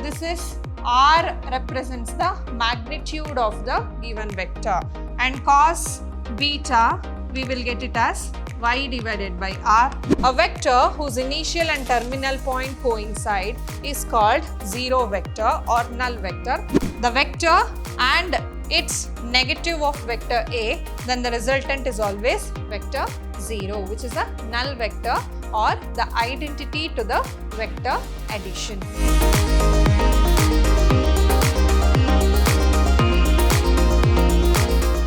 this is R represents the magnitude of the given vector, and cos beta we will get it as y divided by r. A vector whose initial and terminal point coincide is called zero vector or null vector. The vector and its negative of vector A, then the resultant is always vector 0, which is a null vector or the identity to the vector addition.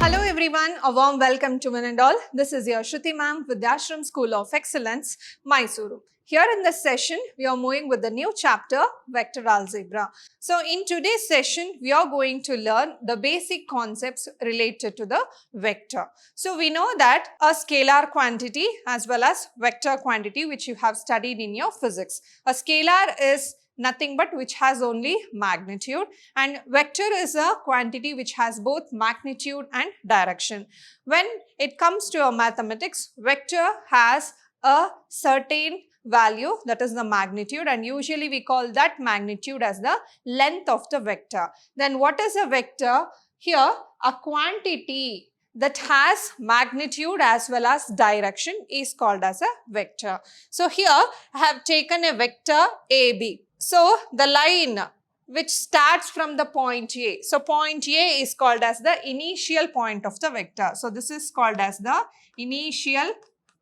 Hello everyone, a warm welcome to one and all. This is your Shruti ma'am, Vidhyaashram School of Excellence, Mysuru. Here in this session, we are moving with the new chapter, Vector Algebra. So in today's session, we are going to learn the basic concepts related to the vector. So we know that a scalar quantity as well as vector quantity, which you have studied in your physics. A scalar is nothing but which has only magnitude, and vector is a quantity which has both magnitude and direction. When it comes to a mathematics, vector has a certain value, that is the magnitude, and usually we call that magnitude as the length of the vector. Then what is a vector? Here a quantity that has magnitude as well as direction is called as a vector. So here I have taken a vector AB. So the line which starts from the point A. So point A is called as the initial point of the vector. So this is called as the initial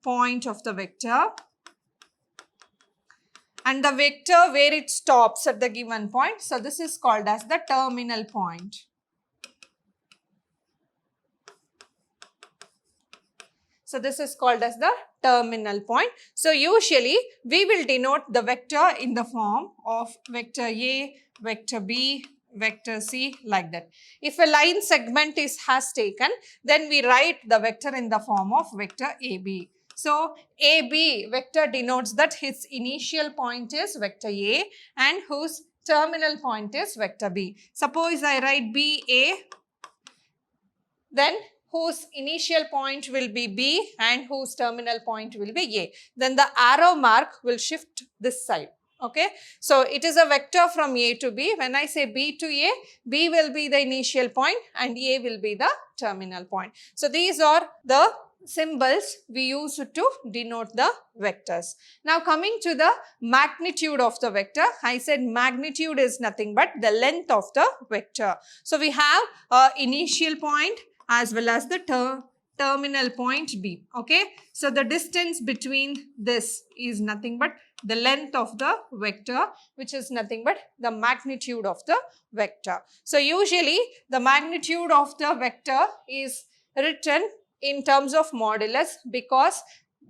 point of the vector. And the vector where it stops at the given point. So this is called as the terminal point. So this is called as the terminal point. So usually we will denote the vector in the form of vector A, vector B, vector C, like that. If a line segment has taken, then we write the vector in the form of vector AB. So AB vector denotes that its initial point is vector A and whose terminal point is vector B. Suppose I write BA, then whose initial point will be B and whose terminal point will be A. Then the arrow mark will shift this side. Okay. So it is a vector from A to B. When I say B to A, B will be the initial point and A will be the terminal point. So these are the symbols we use to denote the vectors. Now coming to the magnitude of the vector, I said magnitude is nothing but the length of the vector. So we have initial point as well as the terminal point B. Okay. So the distance between this is nothing but the length of the vector, which is nothing but the magnitude of the vector. So usually the magnitude of the vector is written in terms of modulus because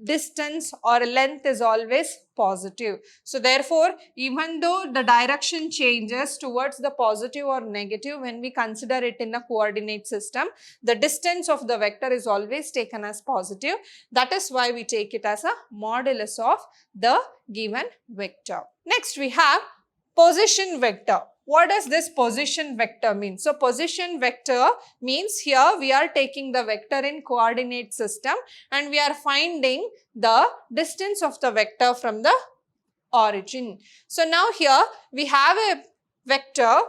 distance or length is always positive. So therefore, even though the direction changes towards the positive or negative when we consider it in a coordinate system, the distance of the vector is always taken as positive. That is why we take it as a modulus of the given vector. Next we have position vector. What does this position vector mean? So position vector means here we are taking the vector in coordinate system and we are finding the distance of the vector from the origin. So now here we have a vector.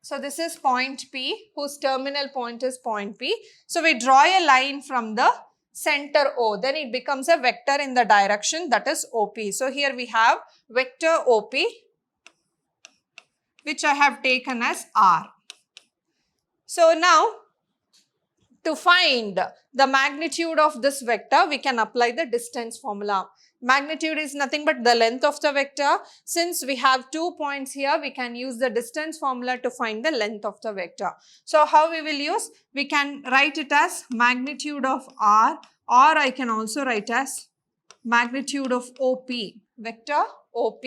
So this is point P whose terminal point is point P. So we draw a line from the center O. Then it becomes a vector in the direction that is OP. So here we have vector OP, which I have taken as R. So now to find the magnitude of this vector, we can apply the distance formula. Magnitude is nothing but the length of the vector. Since we have 2 points here, we can use the distance formula to find the length of the vector. So how we will use? We can write it as magnitude of R, or I can also write as magnitude of OP, vector OP,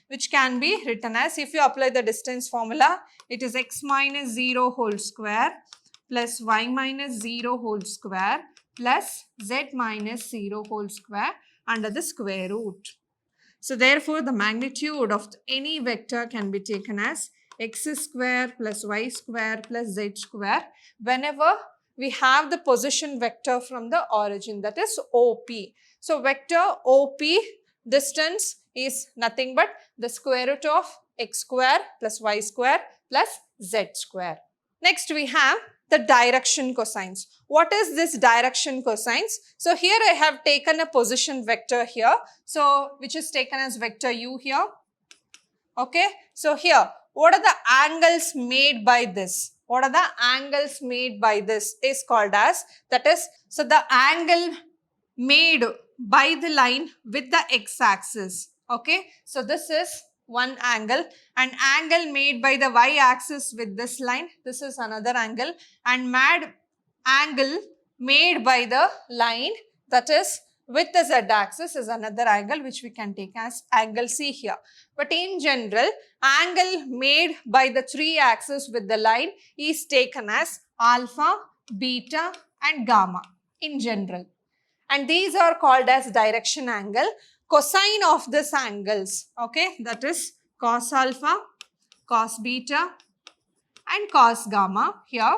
which can be written as, if you apply the distance formula, it is x minus 0 whole square plus y minus 0 whole square plus z minus 0 whole square under the square root. So therefore, the magnitude of any vector can be taken as x square plus y square plus z square whenever we have the position vector from the origin, that is OP. So vector OP distance is nothing but the square root of x square plus y square plus z square. Next we have the direction cosines. What is this direction cosines? So here I have taken a position vector here. So which is taken as vector u here. Okay. So here, what are the angles made by this? What are the angles made by this is called as, that is, so the angle made by the line with the x-axis. Okay. So this is one angle, and angle made by the y-axis with this line, this is another angle, and angle made by the line that is with the z-axis is another angle, which we can take as angle C here. But in general, angle made by the three axes with the line is taken as alpha, beta and gamma in general. And these are called as direction angle. Cosine of these angles, okay, that is cos alpha, cos beta and cos gamma here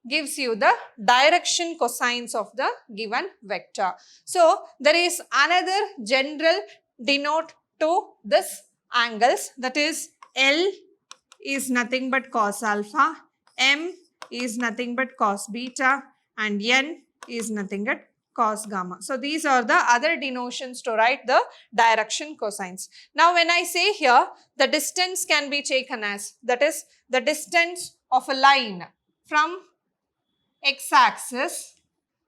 gives you the direction cosines of the given vector. So there is another general denote to this angles, that is L is nothing but cos alpha, M is nothing but cos beta and N is nothing but cos gamma. So these are the other denotions to write the direction cosines. Now when I say here, the distance can be taken as, that is the distance of a line from x-axis.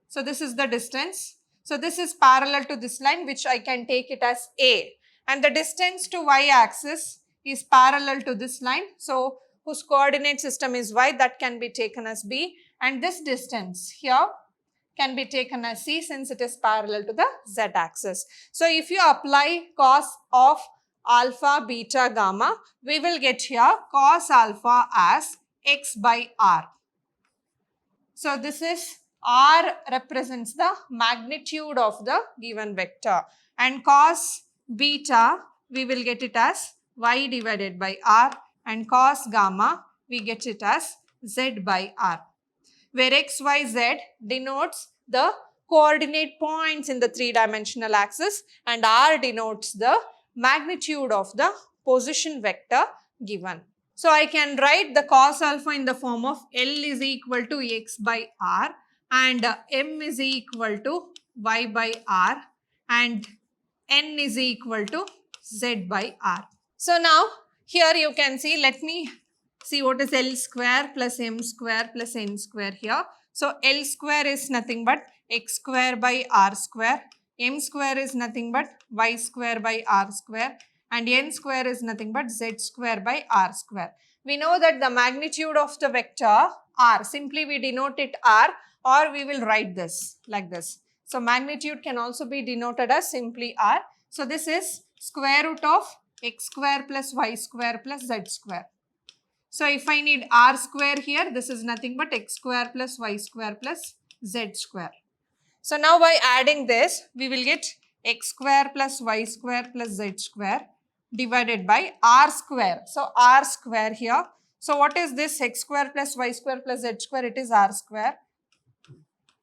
So this is the distance. So this is parallel to this line, which I can take it as A. And the distance to y-axis is parallel to this line. So whose coordinate system is y, that can be taken as B. And this distance here can be taken as C, since it is parallel to the z-axis. So if you apply cos of alpha, beta, gamma, we will get here cos alpha as x by r. So this is r represents the magnitude of the given vector, and cos beta we will get it as y divided by r, and cos gamma we get it as z by r, where x, y, z denotes the coordinate points in the three-dimensional axis and r denotes the magnitude of the position vector given. So I can write the cos alpha in the form of L is equal to x by r, and M is equal to y by r, and N is equal to z by r. So now here you can see, let me see what is L square plus M square plus N square here. So L square is nothing but x square by r square, M square is nothing but y square by r square, and N square is nothing but z square by r square. We know that the magnitude of the vector r, simply we denote it r, or we will write this like this. So magnitude can also be denoted as simply r. So this is square root of x square plus y square plus z square. So if I need r square here, this is nothing but x square plus y square plus z square. So now by adding this, we will get x square plus y square plus z square divided by r square. So r square here. So what is this x square plus y square plus z square? It is r square.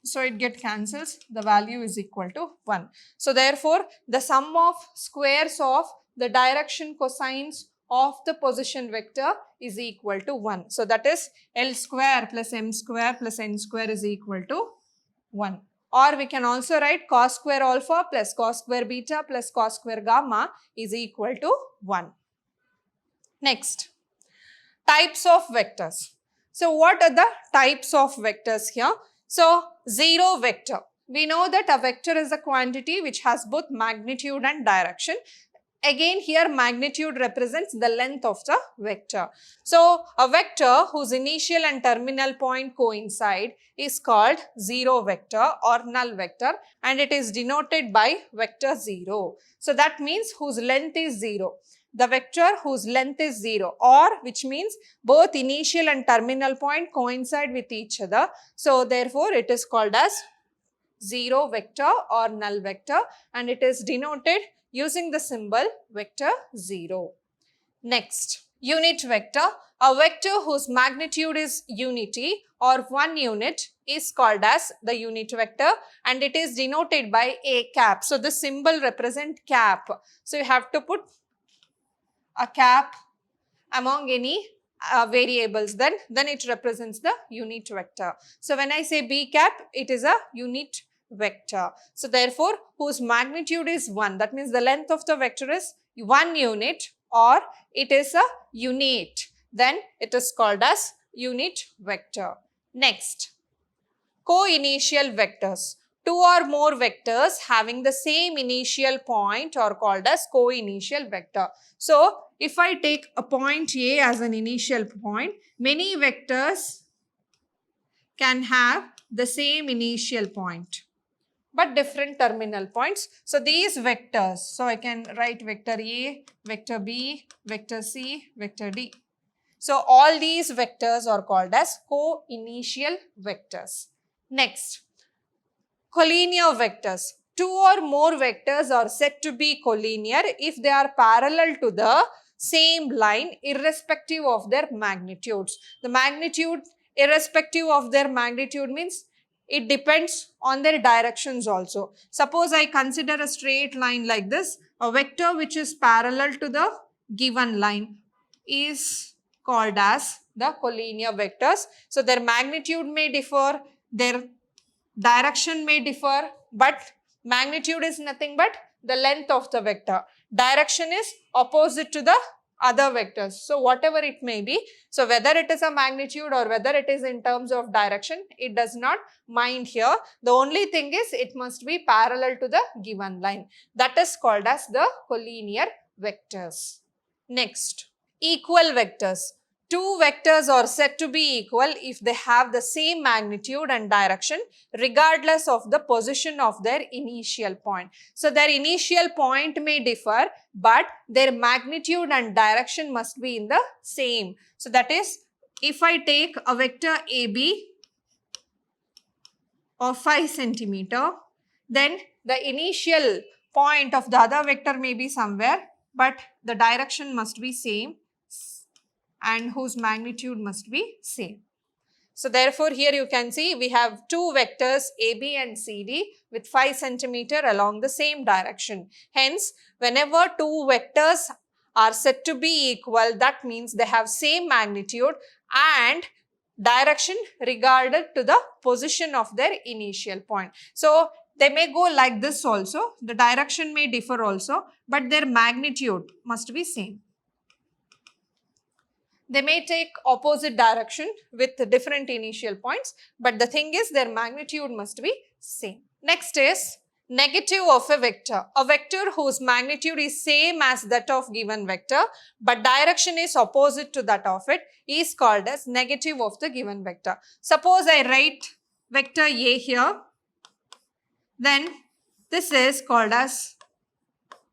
So it gets cancels. The value is equal to 1. So therefore, the sum of squares of the direction cosines of the position vector is equal to 1. So that is L square plus M square plus N square is equal to 1. Or we can also write cos square alpha plus cos square beta plus cos square gamma is equal to 1. Next, types of vectors. So what are the types of vectors here? So zero vector. We know that a vector is a quantity which has both magnitude and direction. Again, here magnitude represents the length of the vector. So a vector whose initial and terminal point coincide is called zero vector or null vector, and it is denoted by vector 0. So that means whose length is 0. The vector whose length is 0, or which means both initial and terminal point coincide with each other. So therefore it is called as zero vector or null vector, and it is denoted using the symbol vector 0. Next, unit vector. A vector whose magnitude is unity or 1 unit is called as the unit vector, and it is denoted by a cap. So the symbol represents cap. So you have to put a cap among any variables, then it represents the unit vector. So when I say B cap, it is a unit vector. So therefore, whose magnitude is 1, that means the length of the vector is 1 unit or it is a unit, then it is called as unit vector. Next, co-initial vectors. Two or more vectors having the same initial point are called as co-initial vector. So, if I take a point A as an initial point, many vectors can have the same initial point but different terminal points. So, these vectors, so I can write vector A, vector B, vector C, vector D. So, all these vectors are called as co-initial vectors. Next, collinear vectors. Two or more vectors are said to be collinear if they are parallel to the same line irrespective of their magnitudes. The magnitude irrespective of their magnitude means it depends on their directions also. Suppose I consider a straight line like this, a vector which is parallel to the given line is called as the collinear vectors. So, their magnitude may differ, their direction may differ, but magnitude is nothing but the length of the vector. Direction is opposite to the other vectors. So, whatever it may be, so whether it is a magnitude or whether it is in terms of direction, it does not mind here. The only thing is it must be parallel to the given line. That is called as the collinear vectors. Next, equal vectors. Two vectors are said to be equal if they have the same magnitude and direction regardless of the position of their initial point. So, their initial point may differ, but their magnitude and direction must be in the same. So, that is, if I take a vector AB of 5 centimeter, then the initial point of the other vector may be somewhere, but the direction must be same and whose magnitude must be same. So, therefore, here you can see we have two vectors AB and CD with 5 centimeter along the same direction. Hence, whenever two vectors are said to be equal, that means they have same magnitude and direction regarded to the position of their initial point. So, they may go like this also, the direction may differ also, but their magnitude must be same. They may take opposite direction with different initial points, but the thing is their magnitude must be same. Next is negative of a vector. A vector whose magnitude is same as that of given vector, but direction is opposite to that of it is called as negative of the given vector. Suppose I write vector A here, then this is called as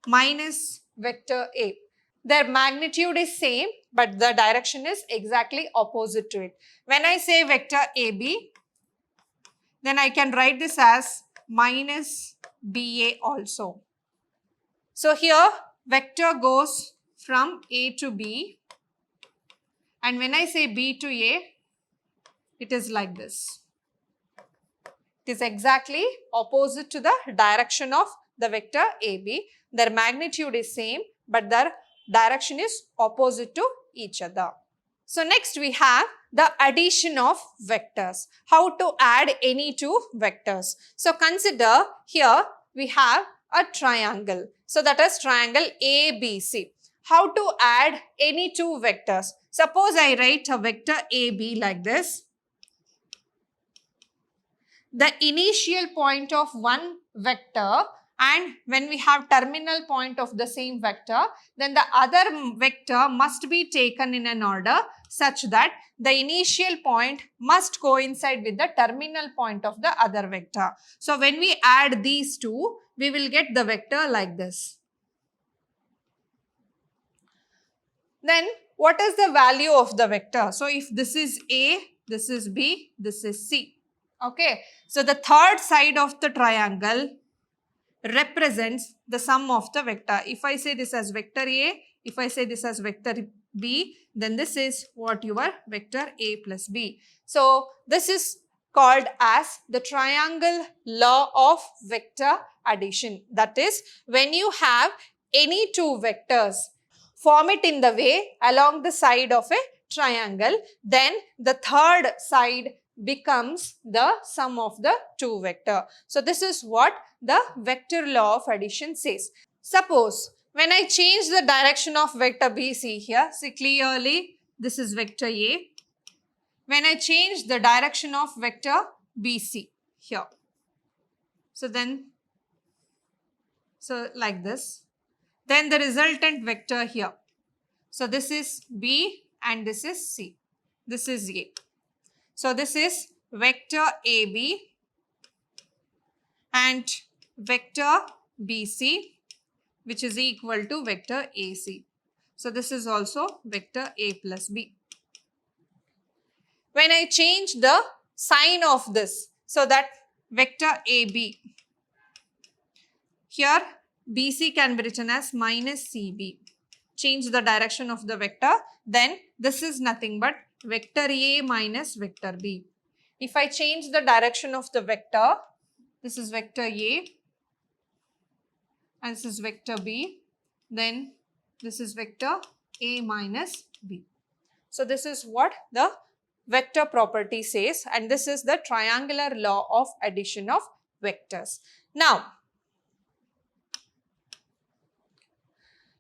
minus vector A. Their magnitude is same, but the direction is exactly opposite to it. When I say vector AB, then I can write this as minus BA also. So, here vector goes from A to B, and when I say B to A, it is like this. It is exactly opposite to the direction of the vector AB. Their magnitude is same, but their direction is opposite to each other. So, next we have the addition of vectors. How to add any two vectors. So, consider here we have a triangle. So, that is triangle ABC. How to add any two vectors? Suppose I write a vector AB like this. The initial point of one vector, and when we have terminal point of the same vector, then the other vector must be taken in an order such that the initial point must coincide with the terminal point of the other vector. So, when we add these two, we will get the vector like this. Then, what is the value of the vector? So, if this is A, this is B, this is C. Okay. So, the third side of the triangle represents the sum of the vector. If I say this as vector A, if I say this as vector B, then this is what your vector A plus B. So, this is called as the triangle law of vector addition. That is, when you have any two vectors form it in the way along the side of a triangle, then the third side becomes the sum of the two vector. So this is what the vector law of addition says. Suppose when I change the direction of vector BC here, see clearly this is vector A. When I change the direction of vector BC here, so like this, then the resultant vector here. So this is B and this is C. This is A. So this is vector AB and vector BC, which is equal to vector AC. So this is also vector A plus B. When I change the sign of this, so that vector AB, here BC can be written as minus CB. Change the direction of the vector, then this is nothing but vector A minus vector B. If I change the direction of the vector, this is vector A and this is vector B, then this is vector A minus B. So this is what the vector property says, and this is the triangular law of addition of vectors. Now,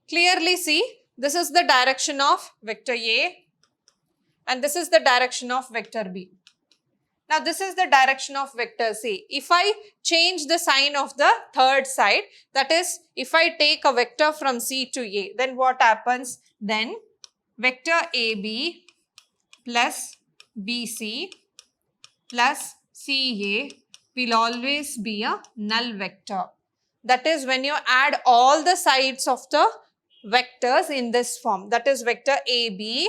clearly see, this is the direction of vector A and this is the direction of vector B. Now this is the direction of vector C. If I change the sign of the third side, that is if I take a vector from C to A, then what happens? Then vector AB plus BC plus CA will always be a null vector. That is when you add all the sides of the vectors in this form, that is vector AB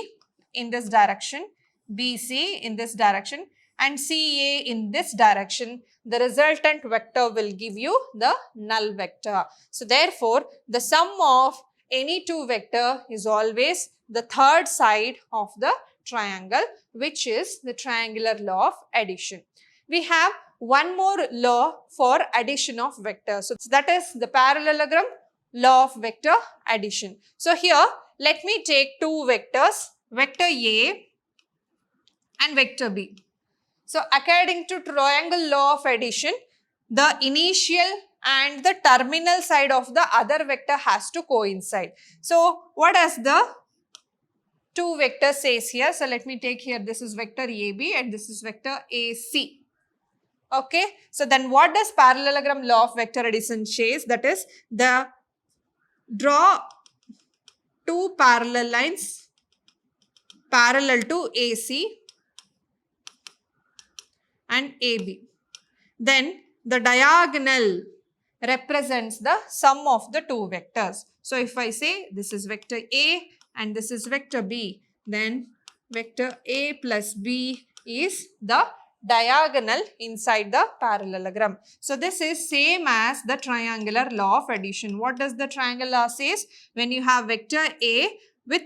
in this direction, BC in this direction and CA in this direction, the resultant vector will give you the null vector. So therefore, the sum of any two vector is always the third side of the triangle, which is the triangular law of addition. We have one more law for addition of vectors. So that is the parallelogram law of vector addition. So here, let me take two vectors, vector A and vector B. So according to triangle law of addition, the initial and the terminal side of the other vector has to coincide. So what does the two vectors says here? So let me take here, this is vector AB and this is vector AC. Okay. So then what does parallelogram law of vector addition says? That is draw two parallel lines parallel to AC and AB. Then the diagonal represents the sum of the two vectors. So if I say this is vector A and this is vector B, then vector A plus B is the diagonal inside the parallelogram. So this is same as the triangular law of addition. What does the triangle law says? When you have vector A with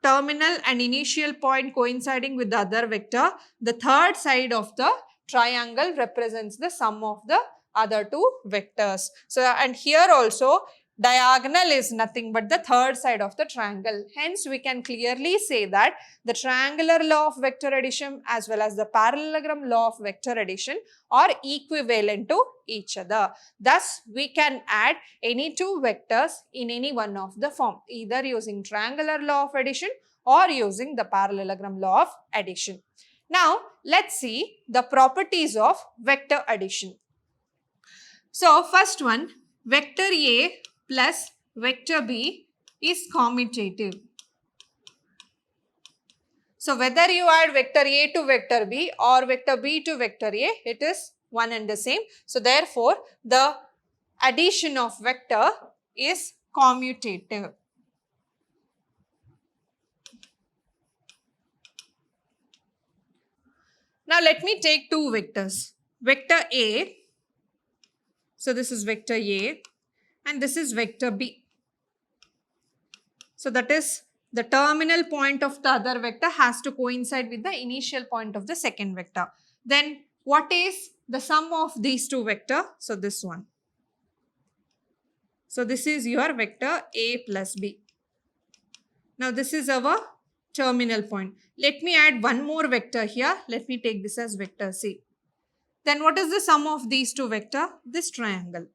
terminal and initial point coinciding with the other vector, the third side of the triangle represents the sum of the other two vectors. So and here also diagonal is nothing but the third side of the triangle. Hence, we can clearly say that the triangular law of vector addition as well as the parallelogram law of vector addition are equivalent to each other. Thus, we can add any two vectors in any one of the form, either using triangular law of addition or using the parallelogram law of addition. Now, let's see the properties of vector addition. So, first one, vector A plus vector B is commutative. So whether you add vector A to vector B or vector B to vector A, it is one and the same. So therefore, the addition of vector is commutative. Now let me take two vectors. Vector A, so this is vector A and this is vector B. So that is the terminal point of the other vector has to coincide with the initial point of the second vector. Then what is the sum of these two vectors? So this one. So this is your vector A plus B. Now this is our terminal point. Let me add one more vector here. Let me take this as vector C. Then what is the sum of these two vectors? This triangle.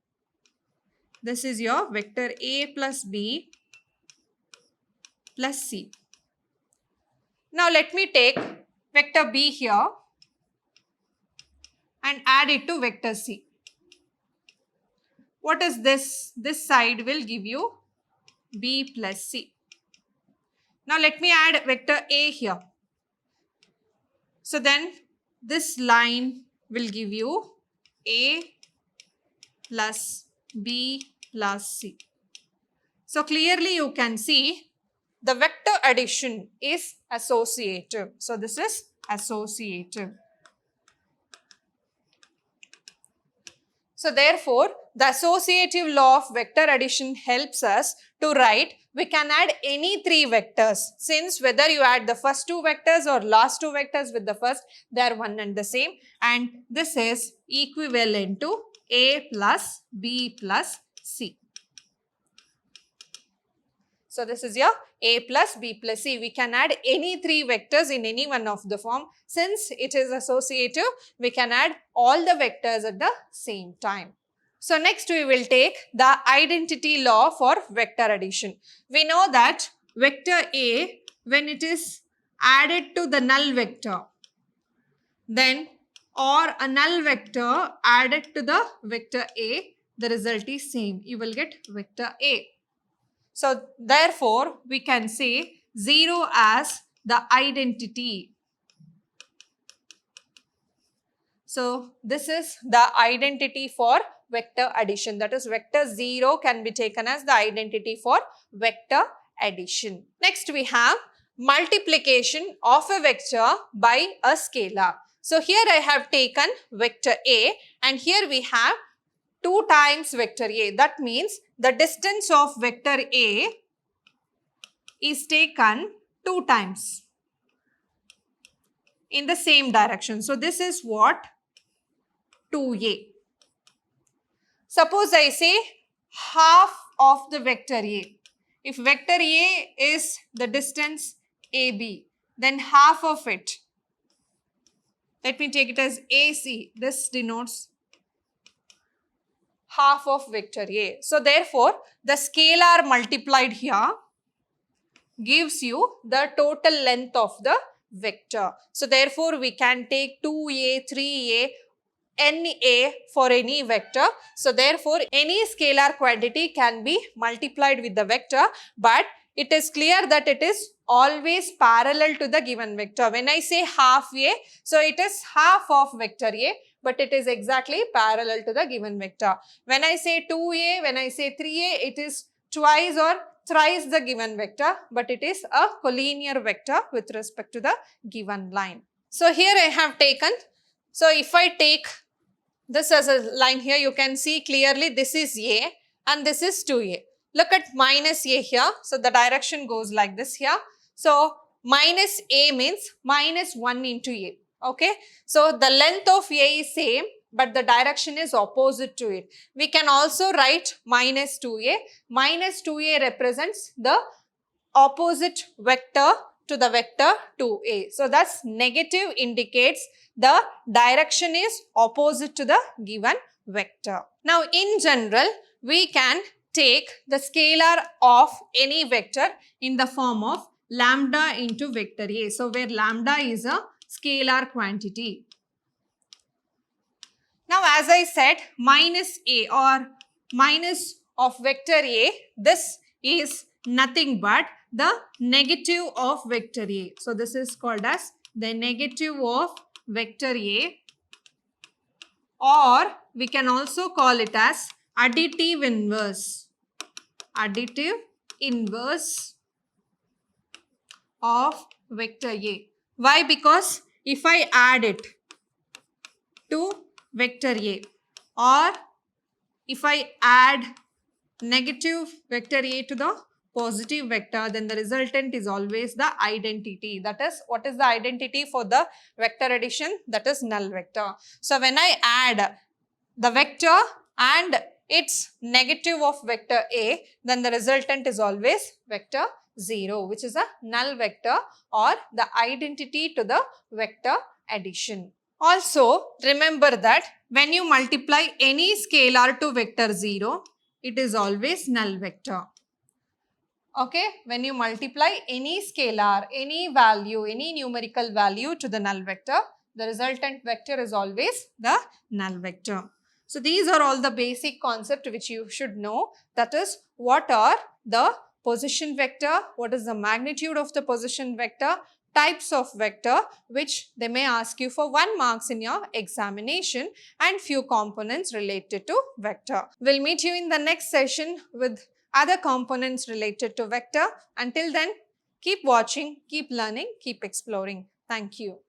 This is your vector A plus B plus C. Now let me take vector B here and add it to vector C. What is this? This side will give you B plus C. Now let me add vector A here. So then this line will give you A plus B plus C. So clearly you can see the vector addition is associative. So this is associative. So therefore, the associative law of vector addition helps us to write we can add any three vectors. Since whether you add the first two vectors or last two vectors with the first, they are one and the same. And this is equivalent to A plus B plus C. So this is your A plus B plus C. We can add any three vectors in any one of the form. Since it is associative, we can add all the vectors at the same time. So next we will take the identity law for vector addition. We know that vector A, when it is added to the null vector, then or a null vector added to the vector A, the result is same. You will get vector A. So therefore, we can say 0 as the identity. So this is the identity for vector addition. That is vector 0 can be taken as the identity for vector addition. Next we have multiplication of a vector by a scalar. So here I have taken vector A and here we have 2 times vector A. That means the distance of vector A is taken 2 times in the same direction. So this is what? 2A. Suppose I say half of the vector A. If vector A is the distance AB, then half of it, let me take it as AC. This denotes half of vector A. So therefore, the scalar multiplied here gives you the total length of the vector. So therefore, we can take 2A, 3A, NA for any vector. So therefore, any scalar quantity can be multiplied with the vector, but it is clear that it is always parallel to the given vector. When I say half A, so it is half of vector A, but it is exactly parallel to the given vector. When I say 2A, when I say 3A, it is twice or thrice the given vector, but it is a collinear vector with respect to the given line. So here I have taken, so if I take this as a line here, you can see clearly this is A and this is 2A. Look at minus A here. So the direction goes like this here. So minus A means minus 1 into A. Okay. So the length of A is same, but the direction is opposite to it. We can also write minus 2A. Minus 2A represents the opposite vector to the vector 2A. So that's negative indicates the direction is opposite to the given vector. Now in general, we can take the scalar of any vector in the form of lambda into vector A. So where lambda is a scalar quantity. Now as I said, minus A or minus of vector A, this is nothing but the negative of vector A. So this is called as the negative of vector A, or we can also call it as additive inverse. Additive inverse of vector A. Why? Because if I add it to vector A, or if I add negative vector A to the positive vector, then the resultant is always the identity. That is, what is the identity for the vector addition? That is null vector. So when I add the vector and its negative of vector A, then the resultant is always vector 0, which is a null vector or the identity to the vector addition. Also, remember that when you multiply any scalar to vector 0, it is always null vector. Okay, when you multiply any scalar, any value, any numerical value to the null vector, the resultant vector is always the null vector. So these are all the basic concepts which you should know. That is, what are the position vector, what is the magnitude of the position vector, types of vector which they may ask you for 1 marks in your examination, and few components related to vector. We'll meet you in the next session with other components related to vector. Until then, keep watching, keep learning, keep exploring. Thank you.